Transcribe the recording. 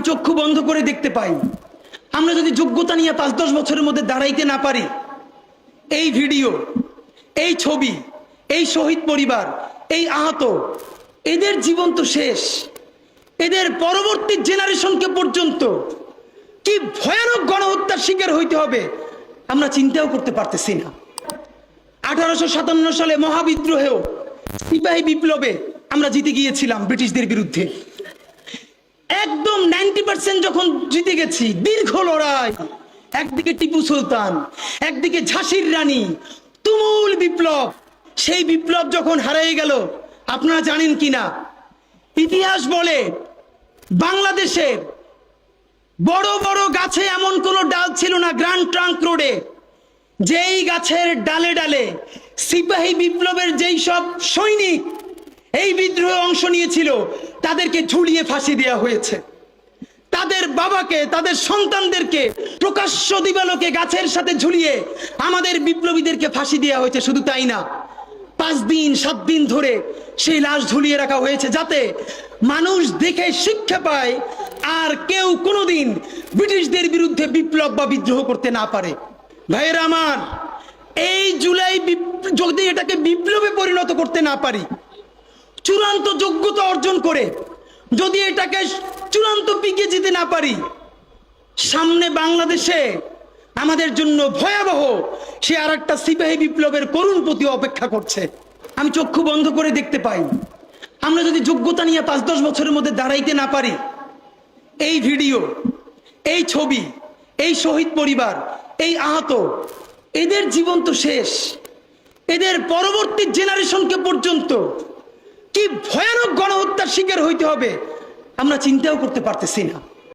চক্ষু বন্ধ করে দেখতে পাই। আমরা যদি যোগ্যতা নিয়ে 5-10 বছরের মধ্যে দাঁড়াইতে না পারি, এই ভিডিও, এই ছবি, এই শহীদ পরিবার, এই আহত, এদের জীবন তো শেষ। এদের পরবর্তী জেনারেশনকে পর্যন্ত কি ভয়ানক গণহত্যার শিকার হইতে হবে আমরা চিন্তাও করতে পারতেছি না। 1857 সালে মহাবিদ্রোহেও সিপাহী বিপ্লবে আমরা জিতে গিয়েছিলাম ব্রিটিশদের বিরুদ্ধে। একদম 90% যখন জিতে গেছি, দীর্ঘ লড়াই, একদিকে টিপু সুলতান, একদিকে ঝাঁসির রানী, তুমুল বিপ্লব। সেই বিপ্লব যখন হারিয়ে গেল, আপনারা জানেন কিনা, ইতিহাস বলে বাংলাদেশের বড় বড় গাছে এমন কোন ডাল ছিল না গ্র্যান্ড ট্রাঙ্ক রোডে, যেই গাছের ডালে ডালে সিপাহী বিপ্লবের যেই সব সৈনিক এই বিদ্রোহে অংশ নিয়েছিল তাদেরকে ঝুলিয়ে ফাঁসি দেওয়া হয়েছে। তাদের বাবাকে, তাদের সন্তানদেরকে প্রকাশ্য দিবালোকে গাছের সাথে ঝুলিয়ে আমাদের বিপ্লবীদেরকে ফাঁসি দেওয়া হয়েছে। শুধু তাই না, 5 দিন 7 দিন ধরে সেই লাশ ঝুলিয়ে রাখা হয়েছে, যাতে মানুষ দেখে শিক্ষা পায় আর কেউ কোনোদিন ব্রিটিশদের বিরুদ্ধে বিপ্লব বা বিদ্রোহ করতে না পারে। ভাইয়েরা আমার, এই জুলাই যদি এটাকে বিপ্লবে পরিণত করতে না পারি, চূড়ান্ত যোগ্যতা অর্জন করে যদি এটাকে চূড়ান্ত পিকে যেতে না পারি, সামনে বাংলাদেশে আমাদের জন্য ভয়াবহ সে আর একটা সিপাহী বিপ্লবের করুণ প্রতি অপেক্ষা করছে। আমি চক্ষু বন্ধ করে দেখতে পাই। আমরা যদি যোগ্যতা নিয়ে 5-10 বছরের মধ্যে দাঁড়াইতে না পারি, এই ভিডিও, এই ছবি, এই শহীদ পরিবার, এই আহত, এদের জীবন তো শেষ। এদের পরবর্তী জেনারেশনকে পর্যন্ত কি ভয়ানক গণহত্যার শিকার হইতে হবে আমরা চিন্তাও করতে পারতেছি না।